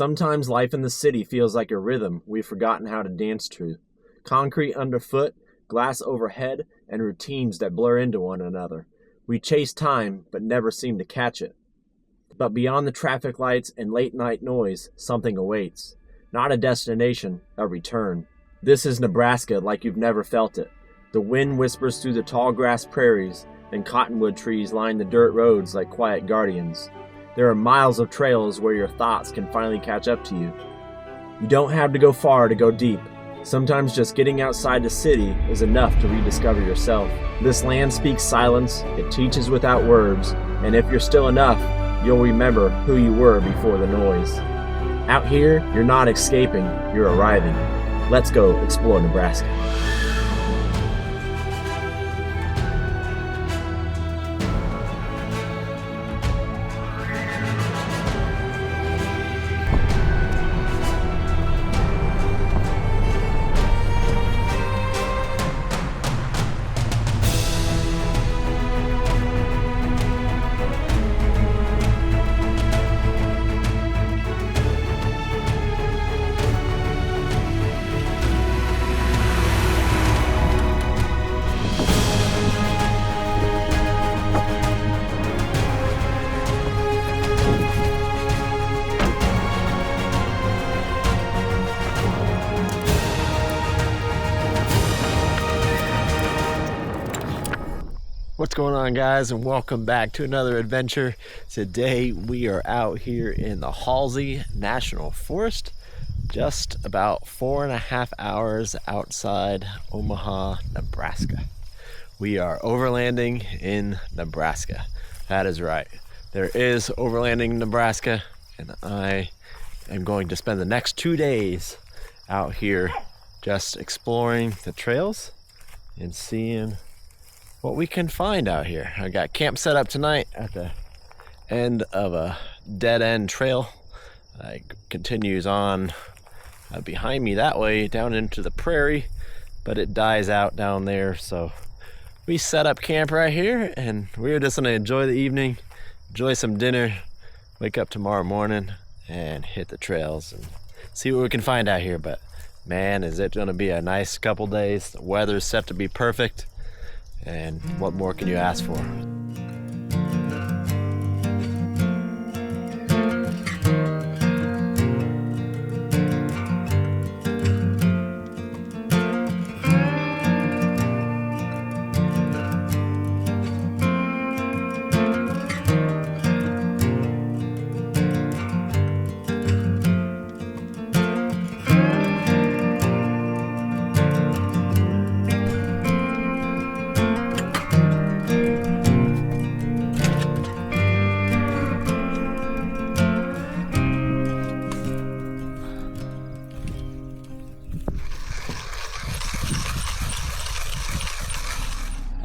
Sometimes life in the city feels like a rhythm we've forgotten how to dance to. Concrete underfoot, glass overhead, and routines that blur into one another. We chase time, but never seem to catch it. But beyond the traffic lights and late night noise, something awaits. Not a destination, a return. This is Nebraska like you've never felt it. The wind whispers through the tall grass prairies, and cottonwood trees line the dirt roads like quiet guardians. There are miles of trails where your thoughts can finally catch up to you. You don't have to go far to go deep. Sometimes just getting outside the city is enough to rediscover yourself. This land speaks silence, it teaches without words, and if you're still enough, you'll remember who you were before the noise. Out here, you're not escaping, you're arriving. Let's go explore Nebraska. What's going on, guys, and welcome back to another adventure. Today we are out here in the Hollyy National Forest, just about 4.5 hours outside Omaha, Nebraska. We are overlanding in Nebraska. That is right. There is overlanding Nebraska, and I am going to spend the next 2 days out here just exploring the trails and seeing what we can find out here. I got camp set up tonight at the end of a dead-end trail. It continues on behind me that way down into the prairie, but it dies out down there. So we set up camp right here, and we're just gonna enjoy the evening, enjoy some dinner, wake up tomorrow morning and hit the trails and see what we can find out here. But man, is it gonna be a nice couple days. The weather's set to be perfect. And what more can you ask for?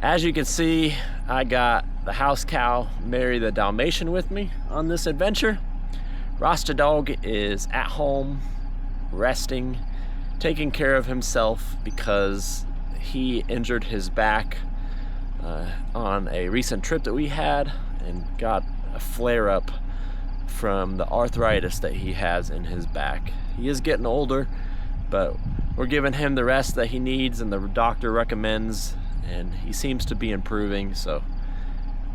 As you can see, I got the house cow, Mary the Dalmatian, with me on this adventure. Rasta Dog is at home, resting, taking care of himself because he injured his back on a recent trip that we had and got a flare-up from the arthritis that he has in his back. He is getting older, but we're giving him the rest that he needs and the doctor recommends, and he seems to be improving, so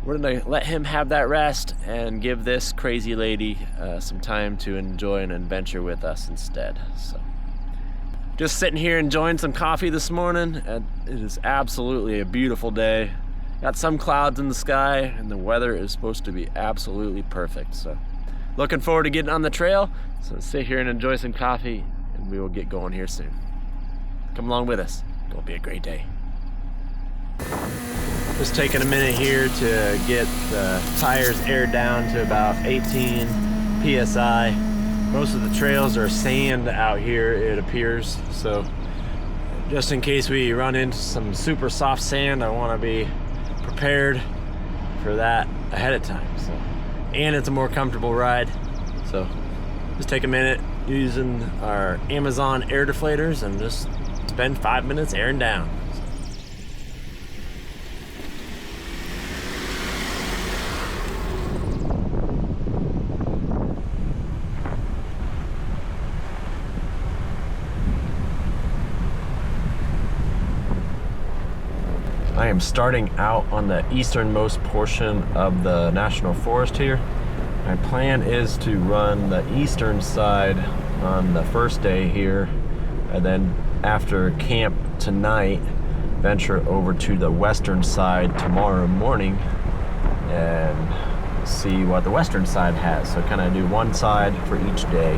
we're gonna let him have that rest and give this crazy lady some time to enjoy an adventure with us instead. So just sitting here enjoying some coffee this morning, and it is absolutely a beautiful day. Got some clouds in the sky and the weather is supposed to be absolutely perfect. So looking forward to getting on the trail. So sit here and enjoy some coffee, and we will get going here soon. Come along with us. It'll be a great day. Just taking a minute here to get the tires aired down to about 18 psi. Most of the trails are sand out here, it appears, so just in case we run into some super soft sand, I want to be prepared for that ahead of time. So, and it's a more comfortable ride, so just take a minute using our Amazon air deflators and just spend 5 minutes airing down. I am starting out on the easternmost portion of the National Forest here. My plan is to run the eastern side on the first day here, and then after camp tonight, venture over to the western side tomorrow morning and see what the western side has. So kind of do one side for each day.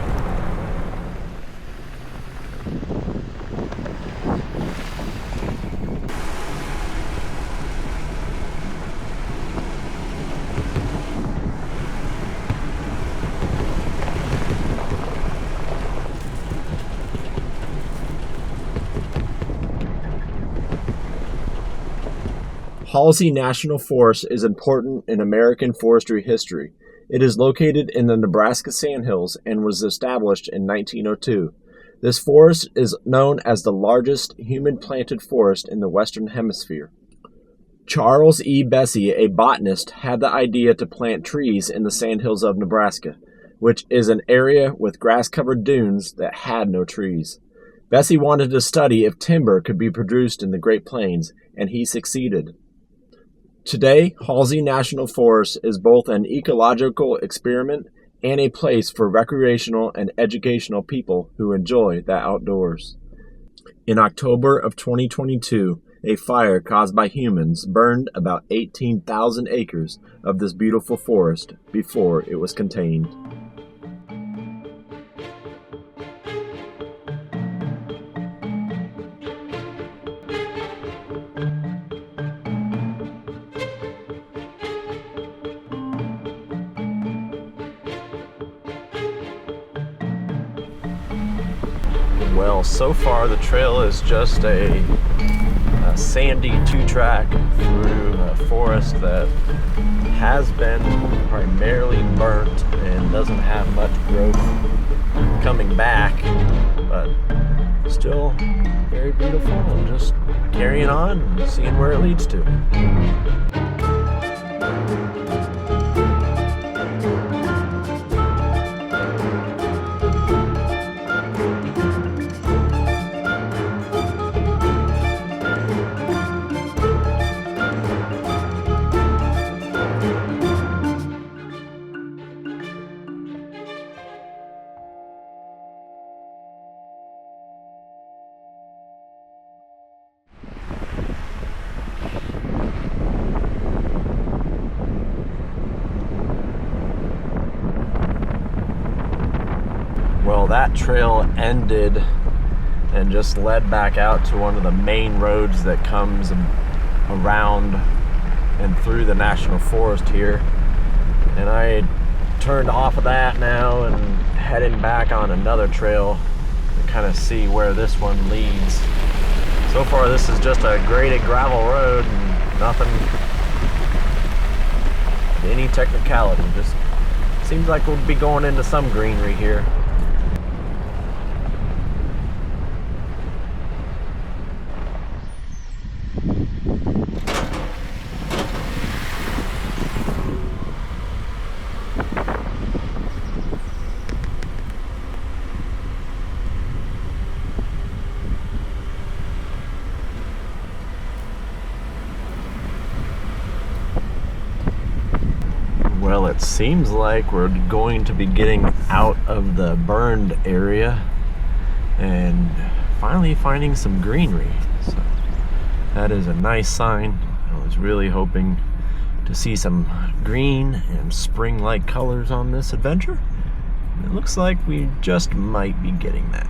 Hollyy National Forest is important in American forestry history. It is located in the Nebraska Sandhills and was established in 1902. This forest is known as the largest human-planted forest in the Western Hemisphere. Charles E. Bessie, a botanist, had the idea to plant trees in the Sandhills of Nebraska, which is an area with grass-covered dunes that had no trees. Bessie wanted to study if timber could be produced in the Great Plains, and he succeeded. Today, Hollyy National Forest is both an ecological experiment and a place for recreational and educational people who enjoy the outdoors. In October of 2022, a fire caused by humans burned about 18,000 acres of this beautiful forest before it was contained. Well, so far the trail is just a sandy two-track through a forest that has been primarily burnt and doesn't have much growth coming back, but still very beautiful, and just carrying on and seeing where it leads to. Well, that trail ended and just led back out to one of the main roads that comes around and through the National Forest here. And I turned off of that now and heading back on another trail to kind of see where this one leads. So far this is just a graded gravel road and nothing, any technicality. Just seems like we'll be going into some greenery here. Well, it seems like we're going to be getting out of the burned area and finally finding some greenery. So that is a nice sign. I was really hoping to see some green and spring-like colors on this adventure. It looks like we just might be getting that.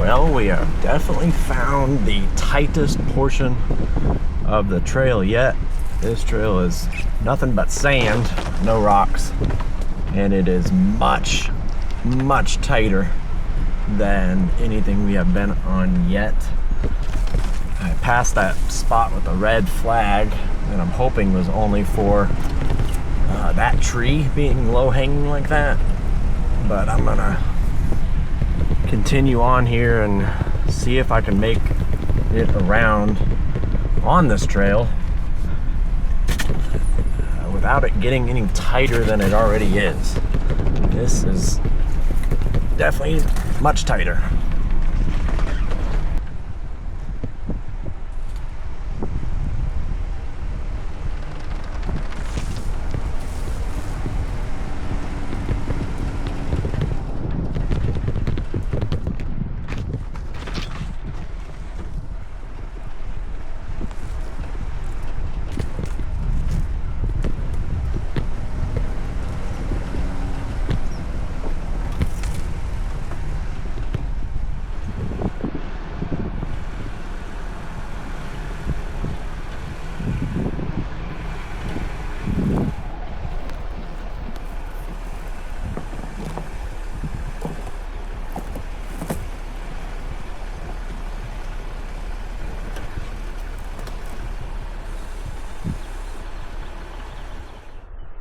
Well, we have definitely found the tightest portion of the trail yet. This trail is nothing but sand, no rocks, and it is much, much tighter than anything we have been on yet. I passed that spot with a red flag, and I'm hoping was only for that tree being low-hanging like that. But I'm gonna continue on here and see if I can make it around on this trail without it getting any tighter than it already is. This is definitely much tighter.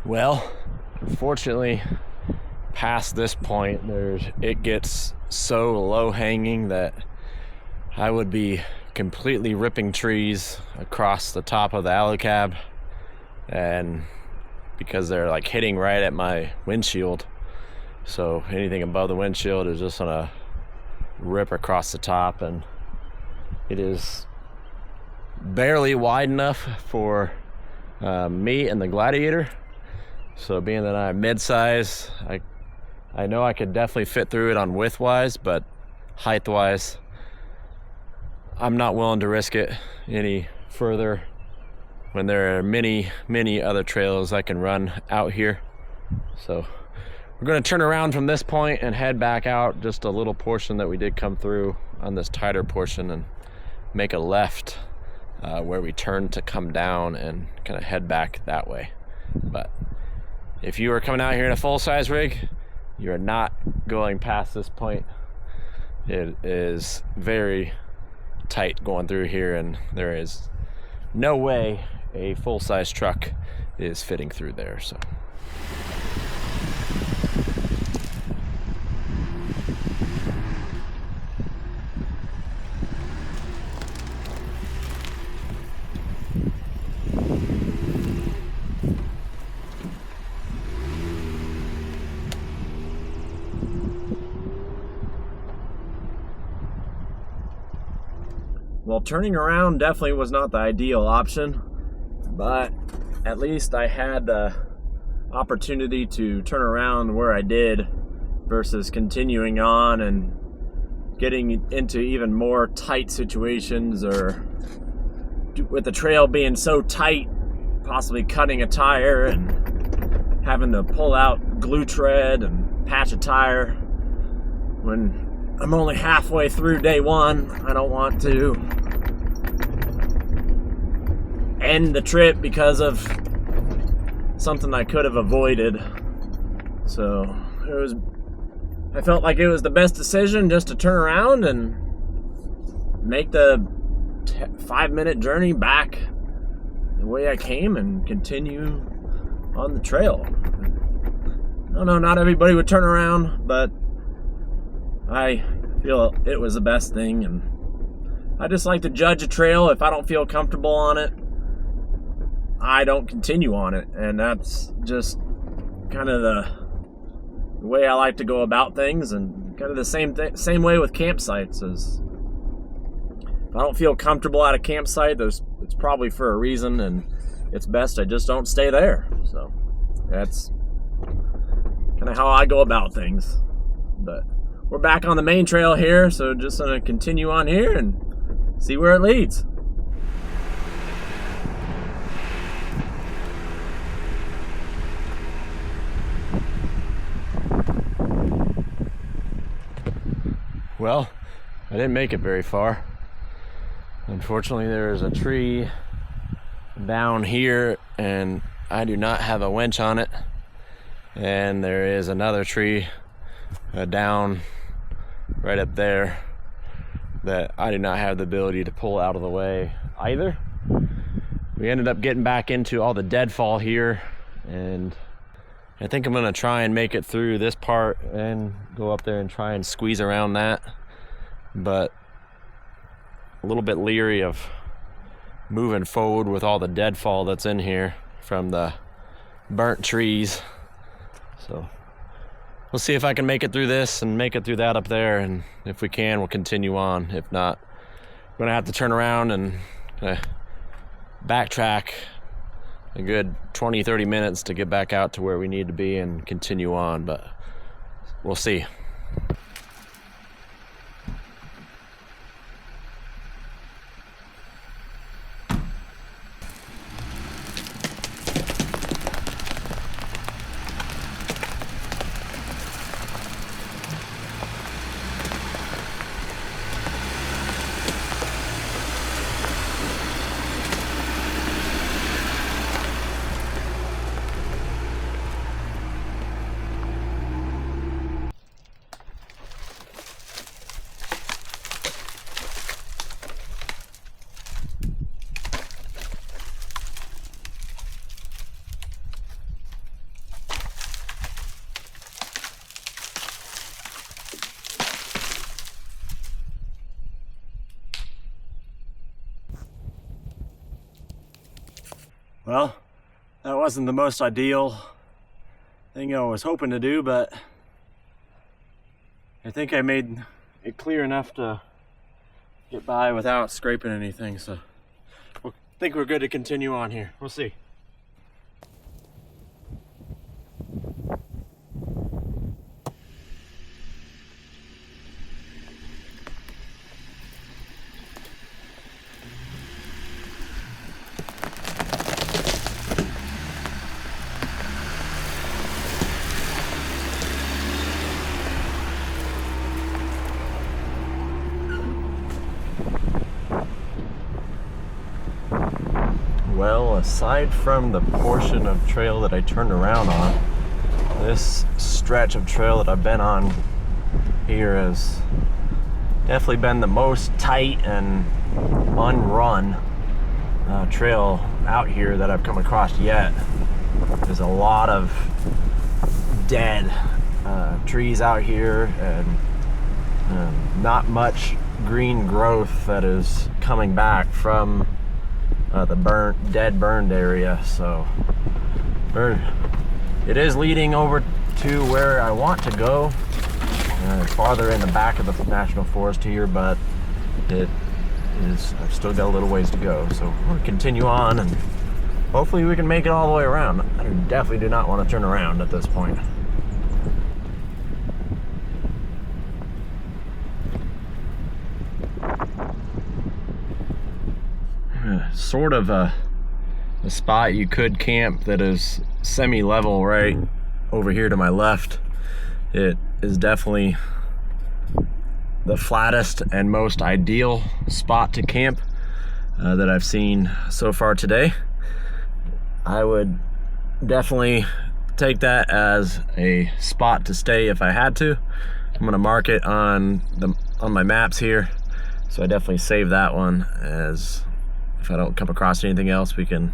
Well, fortunately, past this point, it gets so low hanging that I would be completely ripping trees across the top of the AluCab, and because they're like hitting right at my windshield, so anything above the windshield is just gonna rip across the top, and it is barely wide enough for me and the Gladiator. So being that I'm mid-size, I know I could definitely fit through it on width-wise, but height-wise, I'm not willing to risk it any further when there are many, many other trails I can run out here. So we're going to turn around from this point and head back out just a little portion that we did come through on this tighter portion, and make a left where we turn to come down and kind of head back that way. But if you are coming out here in a full-size rig, you are not going past this point. It is very tight going through here, and there is no way a full-size truck is fitting through there. So well, turning around definitely was not the ideal option, but at least I had the opportunity to turn around where I did versus continuing on and getting into even more tight situations, or with the trail being so tight, possibly cutting a tire and having to pull out glue tread and patch a tire when I'm only halfway through day one. I don't want to end the trip because of something I could have avoided. So I felt like it was the best decision just to turn around and make the 5-minute journey back the way I came and continue on the trail. I don't know, not everybody would turn around, but I feel it was the best thing, and I just like to judge a trail. If I don't feel comfortable on it, I don't continue on it, and that's just kind of the way I like to go about things, and kind of the same way with campsites. Is if I don't feel comfortable at a campsite, it's probably for a reason, and it's best I just don't stay there. So that's kind of how I go about things. But we're back on the main trail here, so just gonna continue on here and see where it leads. Well, I didn't make it very far. Unfortunately, there is a tree down here and I do not have a winch on it. And there is another tree down right up there that I do not have the ability to pull out of the way either. We ended up getting back into all the deadfall here, and I think I'm gonna try and make it through this part and go up there and try and squeeze around that, but a little bit leery of moving forward with all the deadfall that's in here from the burnt trees. So we'll see if I can make it through this and make it through that up there, and if we can, we'll continue on. If not, we're gonna have to turn around and backtrack a good 20-30 minutes to get back out to where we need to be and continue on, but we'll see. Well, that wasn't the most ideal thing I was hoping to do, but I think I made it clear enough to get by without scraping anything, so I think we're good to continue on here. We'll see. Well, aside from the portion of trail that I turned around on, this stretch of trail that I've been on here has definitely been the most tight and unrun trail out here that I've come across yet. There's a lot of dead trees out here and not much green growth that is coming back from the burned area, so it is leading over to where I want to go. It's farther in the back of the national forest here, but I've still got a little ways to go, so we're gonna continue on and hopefully we can make it all the way around. I definitely do not want to turn around at this point. Sort of a spot you could camp that is semi-level right over here to my left. It is definitely the flattest and most ideal spot to camp that I've seen so far today. I would definitely take that as a spot to stay if I had to. I'm gonna mark it on my maps here, so I definitely save that one, as if I don't come across anything else, we can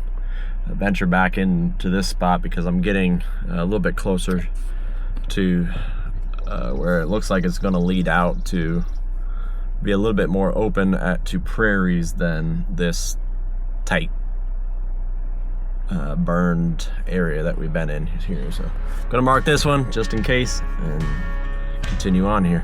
venture back into this spot, because I'm getting a little bit closer to where it looks like it's going to lead out to be a little bit more open to prairies than this tight burned area that we've been in here. So I'm going to mark this one just in case and continue on here.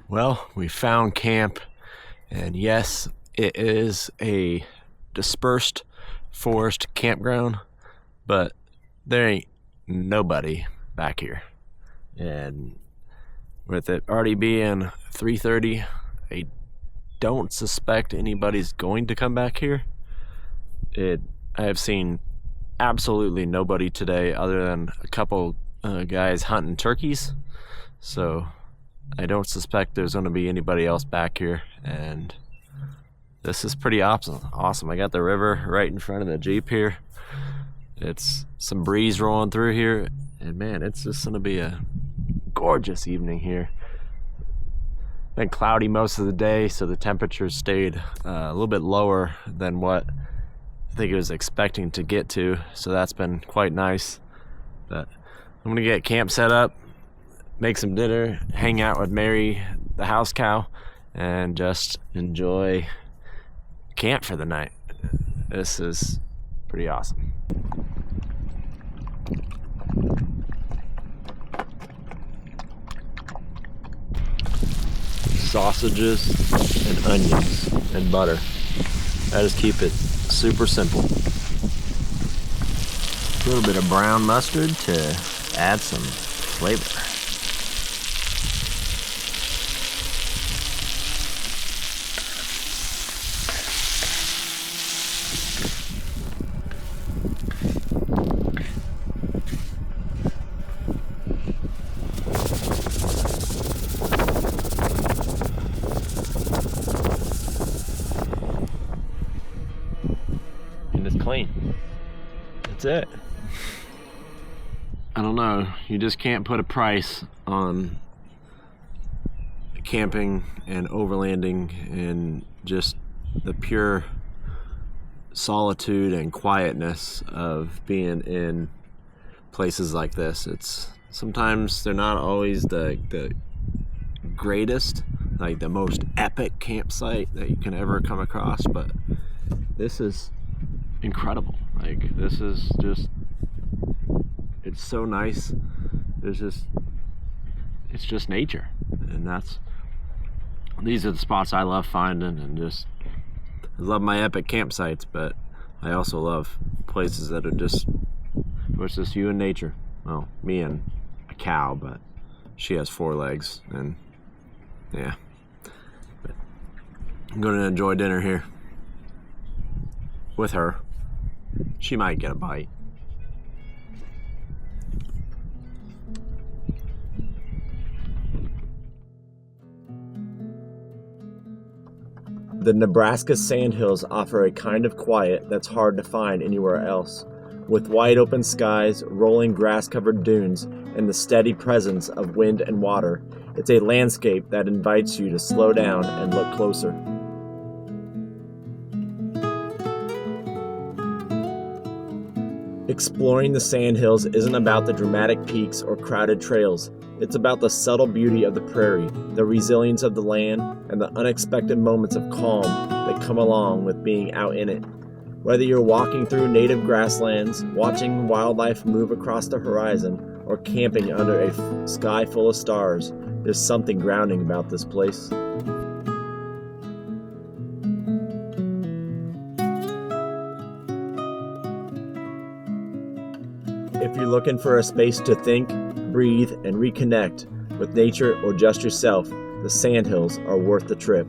Well, we found camp, and yes, it is a dispersed forest campground, but there ain't nobody back here. And with it already being 3:30, I don't suspect anybody's going to come back here. I have seen absolutely nobody today other than a couple guys hunting turkeys, so I don't suspect there's going to be anybody else back here. And this is pretty awesome. I got the river right in front of the Jeep here. It's some breeze rolling through here, and man, it's just going to be a gorgeous evening here. Been cloudy most of the day, so the temperature stayed a little bit lower than what I think it was expecting to get to, so that's been quite nice. But I'm gonna get camp set up, make some dinner, hang out with Mary, the house cow, and just enjoy camp for the night. This is pretty awesome. Sausages and onions and butter. I just keep it super simple. A little bit of brown mustard to add some flavor. And it's clean. That's it. I don't know, you just can't put a price on camping and overlanding and just the pure solitude and quietness of being in places like this. Sometimes they're not always the greatest, like the most epic campsite that you can ever come across, but this is incredible. Like, this is just, it's so nice. It's just nature, and these are the spots I love finding, and I love my epic campsites, but I also love places that are just, where it's just you and nature. Well, me and a cow, but she has 4 legs, and yeah. But I'm gonna enjoy dinner here with her. She might get a bite. The Nebraska Sandhills offer a kind of quiet that's hard to find anywhere else. With wide open skies, rolling grass-covered dunes, and the steady presence of wind and water, it's a landscape that invites you to slow down and look closer. Exploring the Sandhills isn't about the dramatic peaks or crowded trails. It's about the subtle beauty of the prairie, the resilience of the land, and the unexpected moments of calm that come along with being out in it. Whether you're walking through native grasslands, watching wildlife move across the horizon, or camping under a sky full of stars, there's something grounding about this place. If you're looking for a space to think, breathe, and reconnect with nature or just yourself, the Sandhills are worth the trip.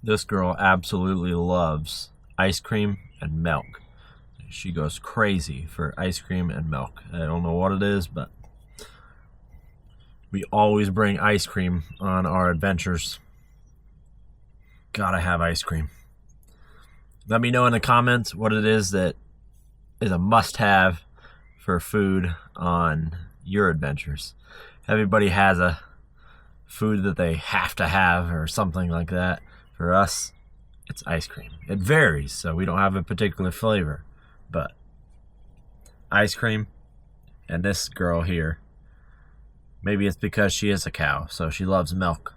This girl absolutely loves ice cream and milk. She goes crazy for ice cream and milk. I don't know what it is, but we always bring ice cream on our adventures. Gotta have ice cream. Let me know in the comments what it is that is a must-have for food on your adventures. Everybody has a food that they have to have or something like that. For us, it's ice cream. It varies, so we don't have a particular flavor, but ice cream. And this girl here, maybe it's because she is a cow, so she loves milk.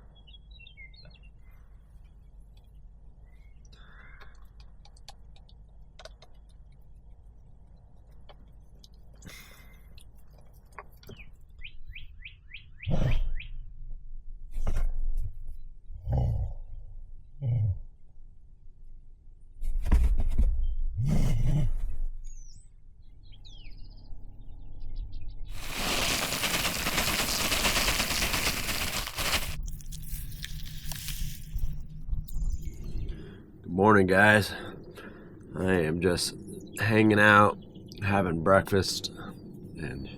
Morning, guys. I am just hanging out, having breakfast, and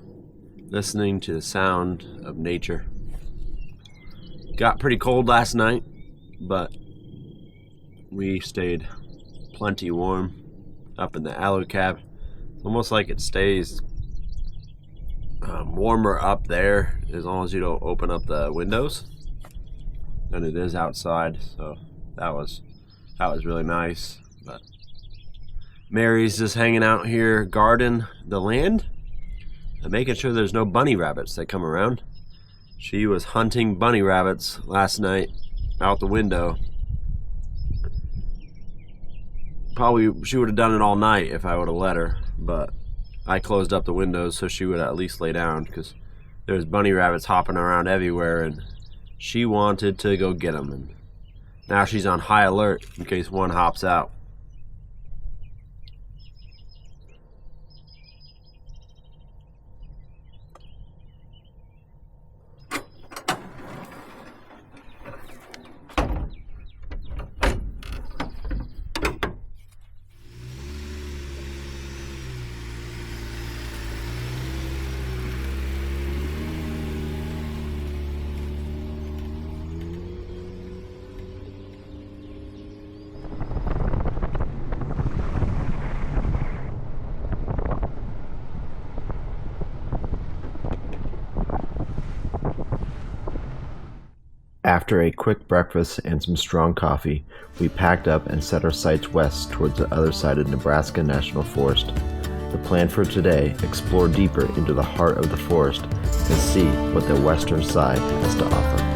listening to the sound of nature. Got pretty cold last night, but we stayed plenty warm up in the AluCab. Almost like it stays warmer up there as long as you don't open up the windows than it is outside. So that was really nice. But Mary's just hanging out here guarding the land and making sure there's no bunny rabbits that come around. She was hunting bunny rabbits last night out the window. Probably she would have done it all night if I would have let her, but I closed up the windows so she would at least lay down, because there's bunny rabbits hopping around everywhere and she wanted to go get them, and now she's on high alert in case one hops out. After a quick breakfast and some strong coffee, we packed up and set our sights west towards the other side of Nebraska National Forest. The plan for today: explore deeper into the heart of the forest and see what the western side has to offer.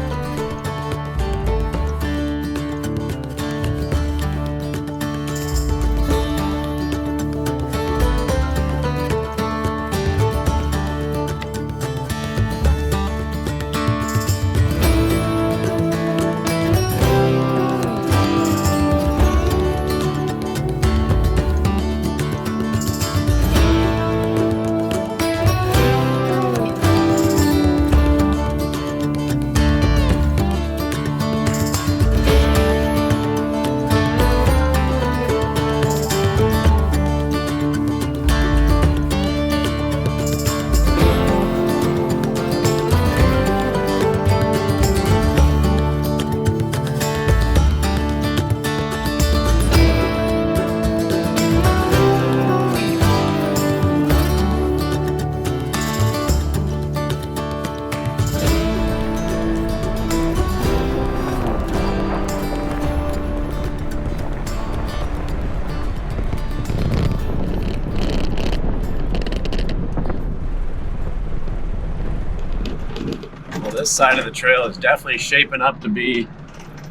This side of the trail is definitely shaping up to be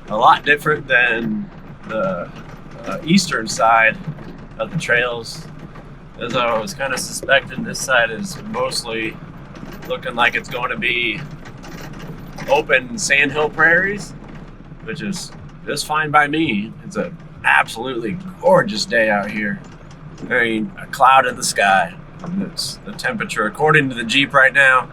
a lot different than the eastern side of the trails. As I was kind of suspecting, this side is mostly looking like it's going to be open sandhill prairies, which is just fine by me. It's an absolutely gorgeous day out here. There ain't a cloud in the sky. It's the temperature, according to the Jeep right now,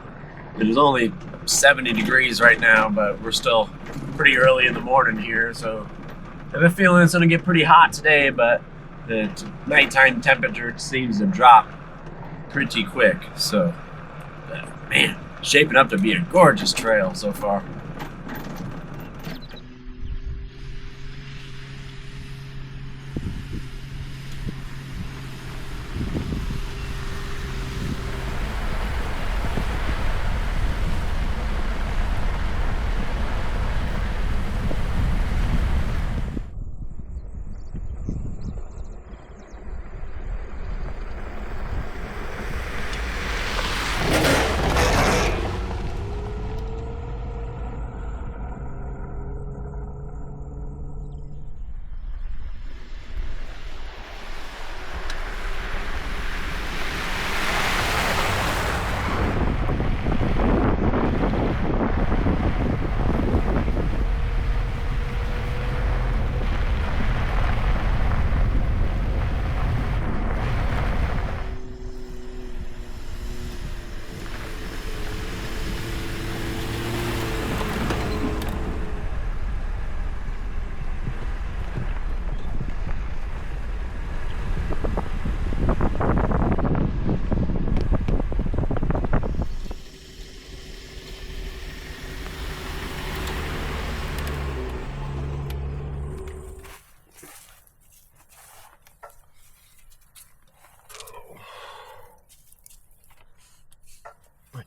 it is only 70 degrees right now, but we're still pretty early in the morning here, so I have a feeling it's going to get pretty hot today, but the nighttime temperature seems to drop pretty quick. So man, shaping up to be a gorgeous trail so far.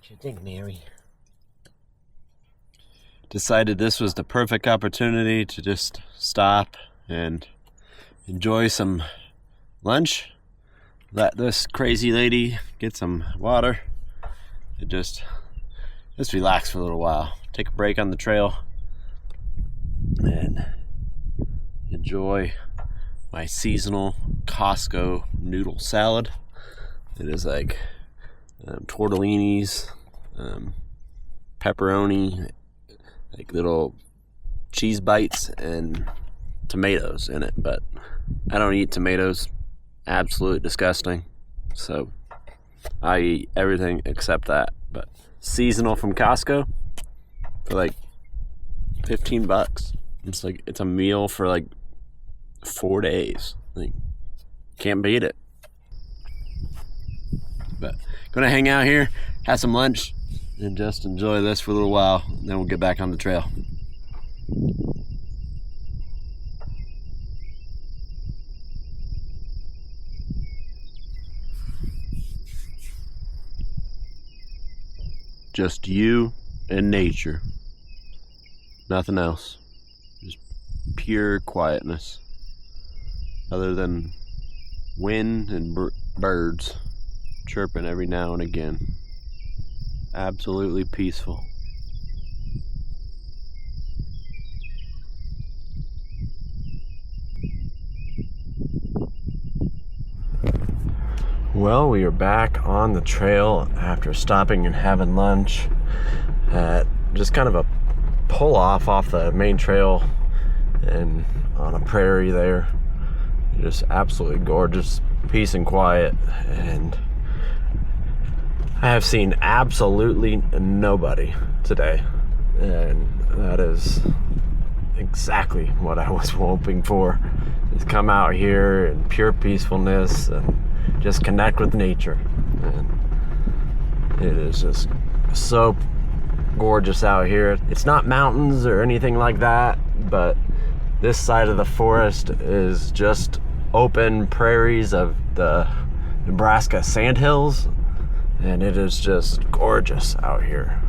What you think, Mary? Decided this was the perfect opportunity to just stop and enjoy some lunch. Let this crazy lady get some water and just relax for a little while. Take a break on the trail and enjoy my seasonal Costco noodle salad. It is like tortellinis, pepperoni, like little cheese bites, and tomatoes in it. But I don't eat tomatoes. Absolutely disgusting. So I eat everything except that. But seasonal from Costco for like $15. It's a meal for like 4 days. Like, can't beat it. But gonna hang out here, have some lunch, and just enjoy this for a little while, and then we'll get back on the trail. Just you and nature. Nothing else. Just pure quietness. Other than wind and birds chirping every now and again. Absolutely peaceful. Well, we are back on the trail after stopping and having lunch at just kind of a pull off the main trail and on a prairie there. Just absolutely gorgeous, peace and quiet, and I have seen absolutely nobody today, and that is exactly what I was hoping for. Just come out here in pure peacefulness and just connect with nature. And it is just so gorgeous out here. It's not mountains or anything like that, but this side of the forest is just open prairies of the Nebraska Sandhills, and it is just gorgeous out here.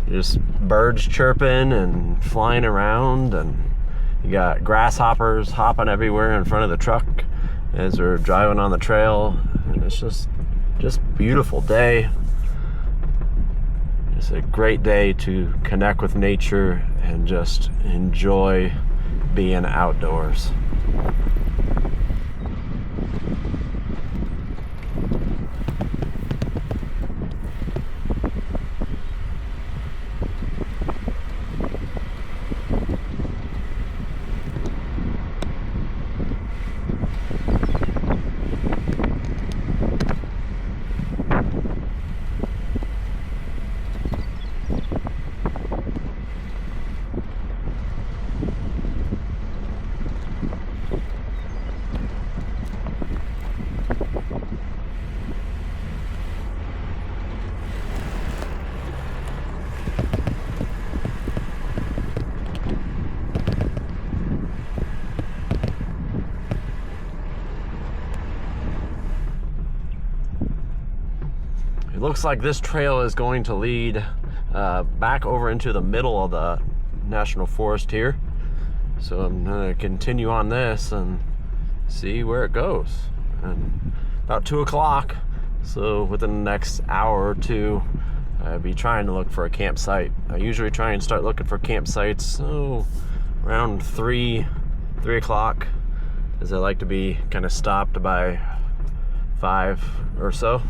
Just birds chirping and flying around, and you got grasshoppers hopping everywhere in front of the truck as we're driving on the trail, and it's just beautiful day. It's a great day to connect with nature and just enjoy being outdoors. It looks like this trail is going to lead back over into the middle of the national forest here. So I'm gonna continue on this and see where it goes. And about 2 o'clock, so within the next hour or two, I'll be trying to look for a campsite. I usually try and start looking for campsites around 3 o'clock, as I like to be kind of stopped by 5 or so.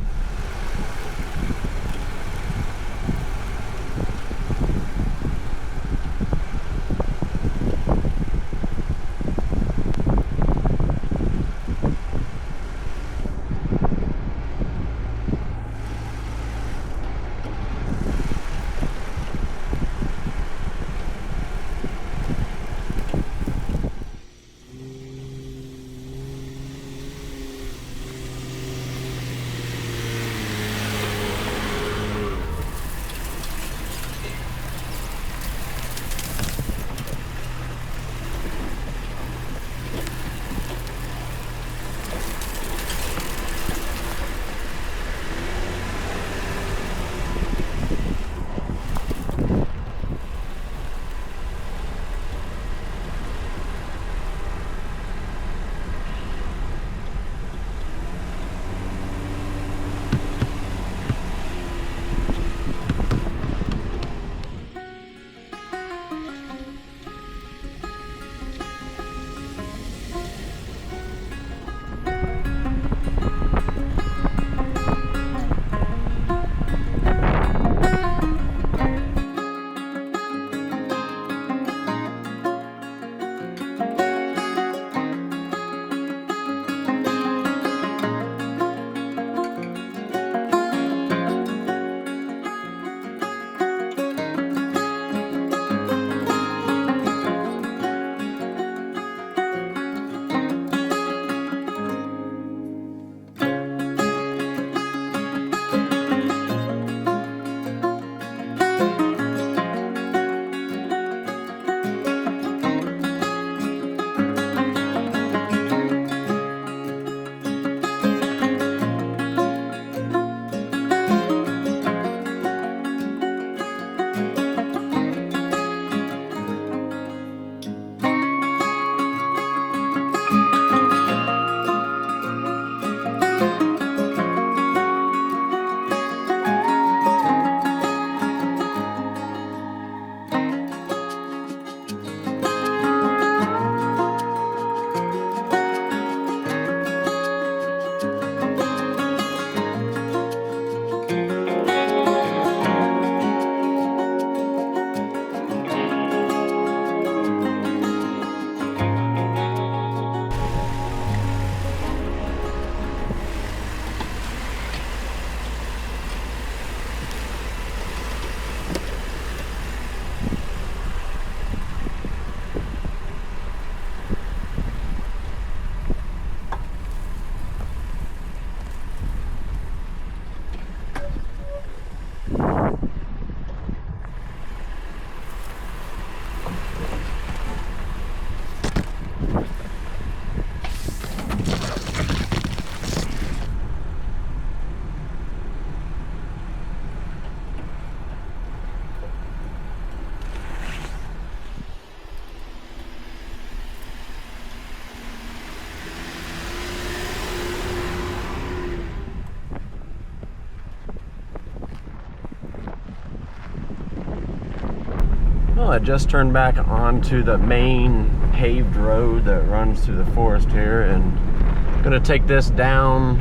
Well, I just turned back onto the main paved road that runs through the forest here, and I'm gonna take this down,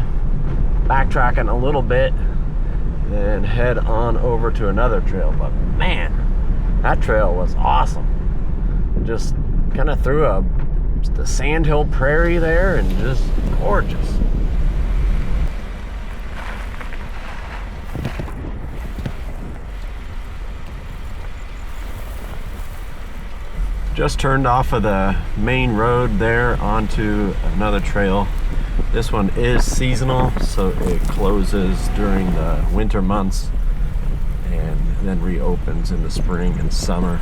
backtracking a little bit, and head on over to another trail. But man, that trail was awesome. Just kind of through the sandhill prairie there, and just gorgeous. Just turned off of the main road there onto another trail. This one is seasonal, so it closes during the winter months and then reopens in the spring and summer.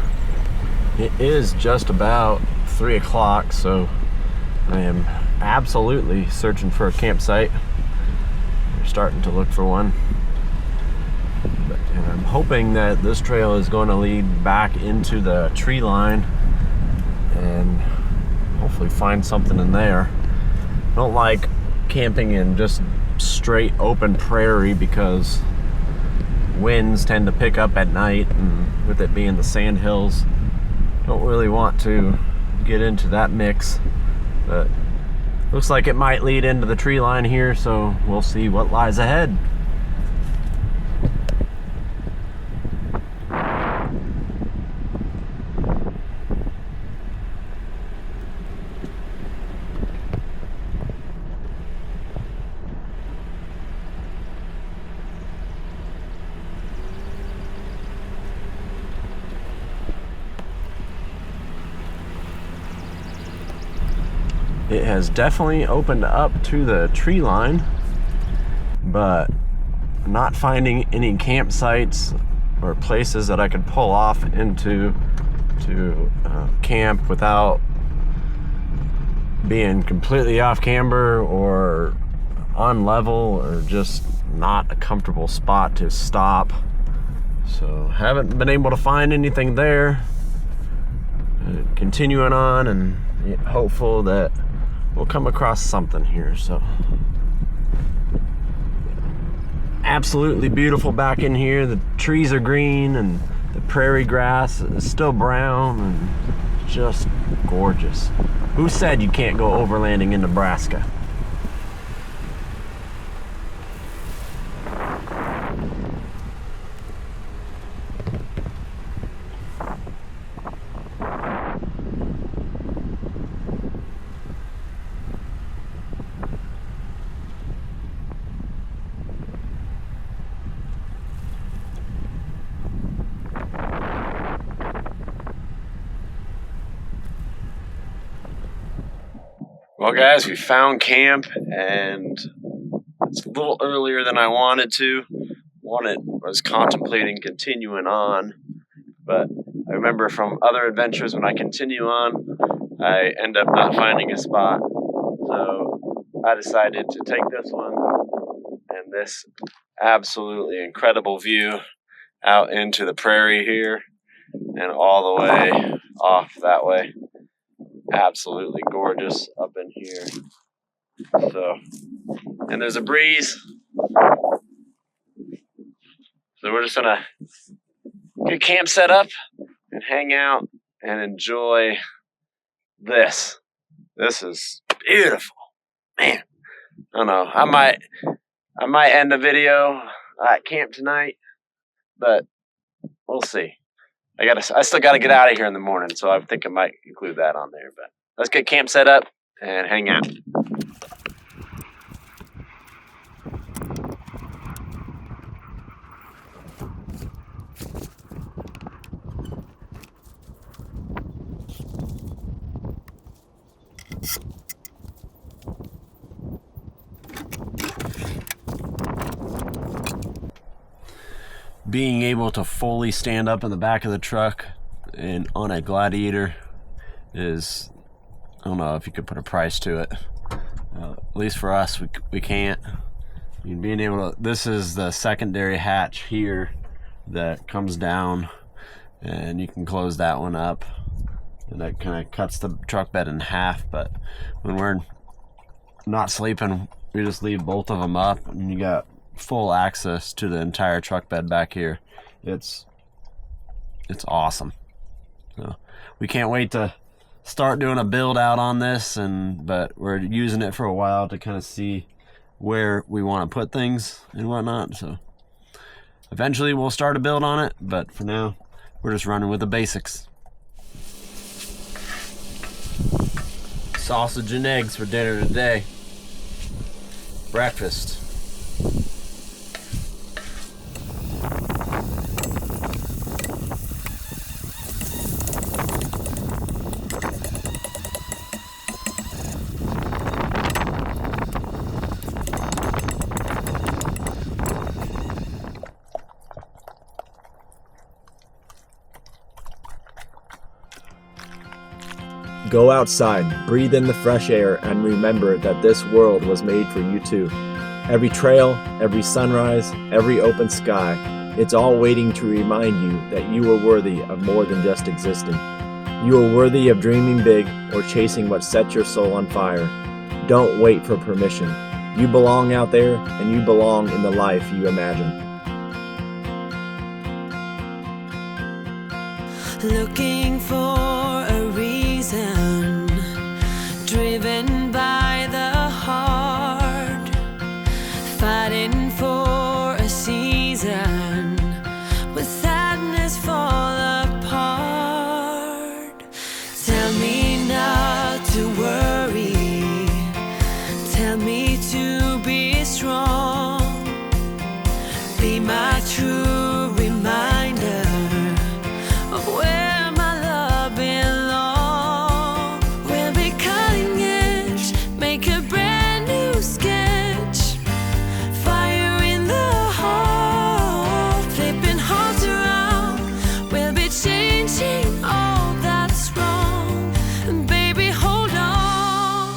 It is just about 3 o'clock, so I am absolutely searching for a campsite. We're starting to look for one. And I'm hoping that this trail is going to lead back into the tree line and hopefully find something in there. I don't like camping in just straight open prairie because winds tend to pick up at night, and with it being the Sandhills, don't really want to get into that mix. But looks like it might lead into the tree line here, so we'll see what lies ahead. It has definitely opened up to the tree line, but not finding any campsites or places that I could pull off into to camp without being completely off camber or on level, or just not a comfortable spot to stop. So haven't been able to find anything there. Continuing on and hopeful that we'll come across something here. So absolutely beautiful back in here. The trees are green and the prairie grass is still brown and just gorgeous. Who said you can't go overlanding in Nebraska? Well, guys, we found camp, and it's a little earlier than I wanted to. Was contemplating continuing on, but I remember from other adventures when I continue on, I end up not finding a spot. So I decided to take this one and this absolutely incredible view out into the prairie here and all the way off that way. Absolutely gorgeous up in here. So, and there's a breeze. So we're just gonna get camp set up and hang out and enjoy this. This is beautiful, man. I don't know. I might end the video at camp tonight, but we'll see. I still gotta get out of here in the morning, so I think I might include that on there. But let's get camp set up and hang out. Being able to fully stand up in the back of the truck and on a Gladiator is I don't know if you could put a price to it. At least for us, we can't. I mean, being able to, this is the secondary hatch here that comes down, and you can close that one up, and that kind of cuts the truck bed in half. But when we're not sleeping, we just leave both of them up, and you got full access to the entire truck bed back here. It's awesome. So we can't wait to start doing a build out on this, but we're using it for a while to kind of see where we want to put things and whatnot. So eventually we'll start a build on it, but for now we're just running with the basics. Sausage and eggs for dinner today. Breakfast. Go outside, breathe in the fresh air, and remember that this world was made for you too. Every trail, every sunrise, every open sky, it's all waiting to remind you that you are worthy of more than just existing. You are worthy of dreaming big or chasing what sets your soul on fire. Don't wait for permission. You belong out there, and you belong in the life you imagine. Looking for a reason, driven by the heart, fighting for a season, with sadness fall apart. Tell me not to worry, tell me to be strong, be my true reminder of where my love belongs. We'll be cutting edge, make a brand new sketch. Fire in the heart, flipping hearts around. We'll be changing all that's wrong. And baby, hold on,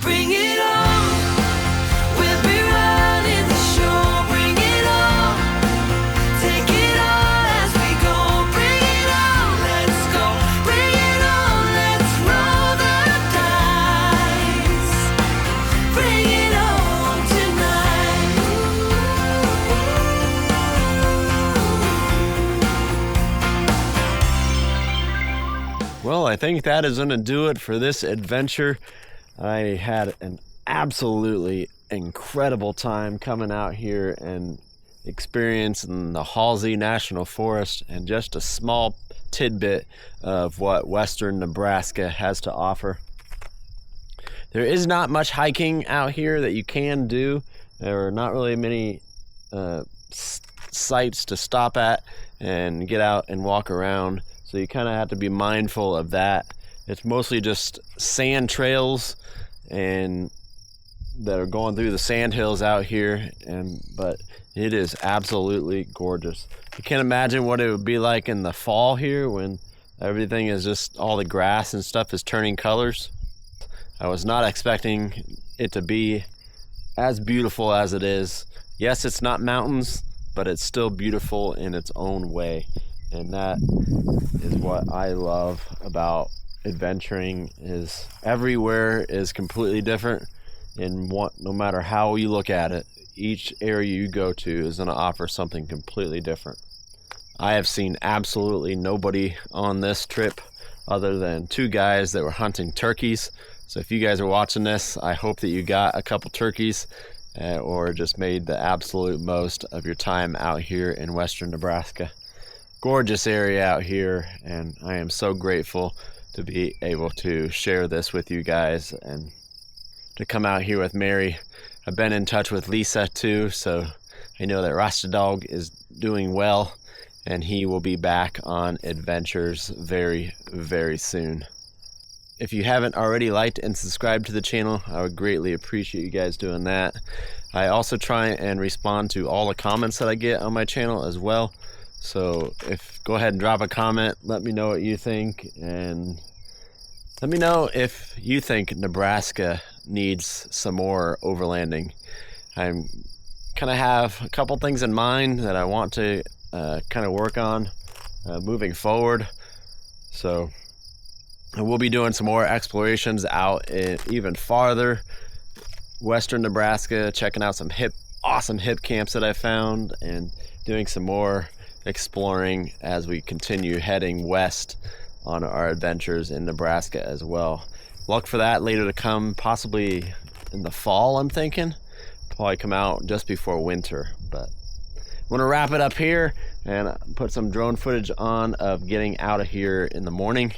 bring it on. We'll be running the show, bring it on. Take it all as we go, bring it on. Let's go, bring it on. Let's roll the dice. Bring it on tonight. Well, I think that is going to do it for this adventure. I had an absolutely incredible time coming out here and experiencing the Hollyy National Forest and just a small tidbit of what western Nebraska has to offer. There is not much hiking out here that you can do. There are not really many sites to stop at and get out and walk around, so you kind of have to be mindful of that. It's mostly just sand trails and that are going through the Sandhills out here, but it is absolutely gorgeous. You can't imagine what it would be like in the fall here when everything is just, all the grass and stuff is turning colors. I was not expecting it to be as beautiful as it is. Yes, it's not mountains, but it's still beautiful in its own way. And that is what I love about adventuring, is everywhere is completely different, and no matter how you look at it, each area you go to is going to offer something completely different. I have seen absolutely nobody on this trip other than two guys that were hunting turkeys. So if you guys are watching this, I hope that you got a couple turkeys or just made the absolute most of your time out here in western Nebraska. Gorgeous area out here, and I am so grateful to be able to share this with you guys and to come out here with Mary. I've been in touch with Lisa too, so I know that Rasta Dog is doing well, and he will be back on adventures very, very soon. If you haven't already liked and subscribed to the channel, I would greatly appreciate you guys doing that. I also try and respond to all the comments that I get on my channel as well. So go ahead and drop a comment, let me know what you think, and Let me know if you think Nebraska needs some more overlanding. I'm kind of have a couple things in mind that I want to kind of work on moving forward. So we'll be doing some more explorations out even farther western Nebraska, checking out some awesome hip camps that I found, and doing some more exploring as we continue heading west on our adventures in Nebraska as well. Look for that later to come, possibly in the fall, I'm thinking. Probably come out just before winter. But I'm gonna wrap it up here and put some drone footage on of getting out of here in the morning.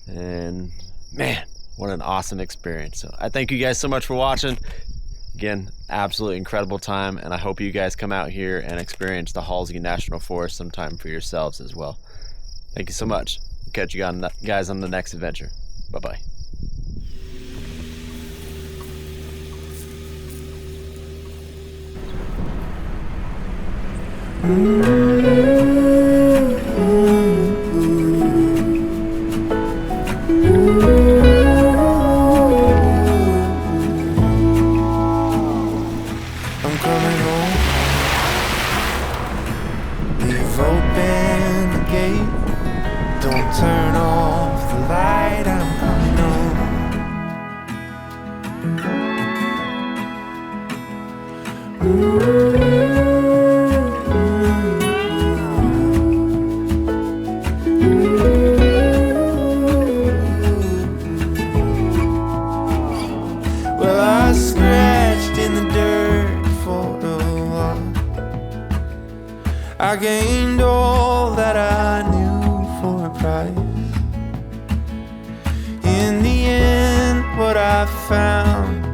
And man, what an awesome experience. So I thank you guys so much for watching. Again, absolutely incredible time, and I hope you guys come out here and experience the Hollyy National Forest sometime for yourselves as well. Thank you so much. Catch you guys on the next adventure. Bye-bye. I'm coming home. Leave open the gate. Don't turn off the light. I'm coming home. Well, I scratched in the dirt for a while. I gained all that I knew for a price. In the end, what I found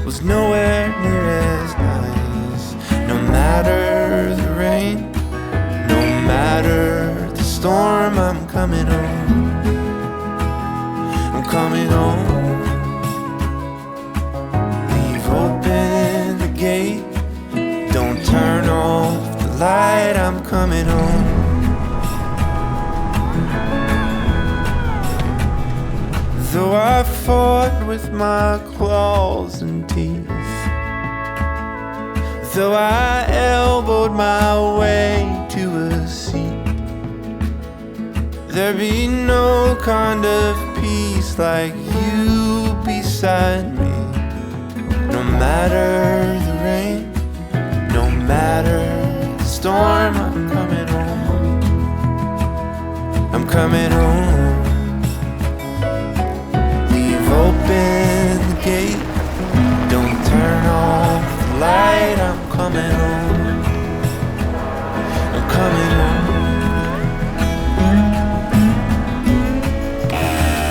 was nowhere near as nice. No matter the rain, no matter the storm, I'm coming home. I'm coming home. Leave open the gate. Don't turn off the light. I'm coming home. Though I fought with my claws and teeth, though I elbowed my way to a seat, there be no kind of peace like you beside me. No matter the rain, no matter the storm, I'm coming home. I'm coming home. Open the gate. Don't turn off the light. I'm coming home. I'm coming home.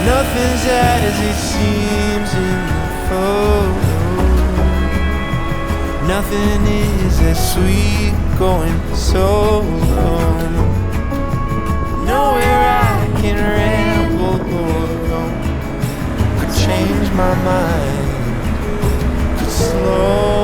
Nothing's as it seems in the photo. Nothing is as sweet going solo. Nowhere I can ramble or roam. Change my mind, could slow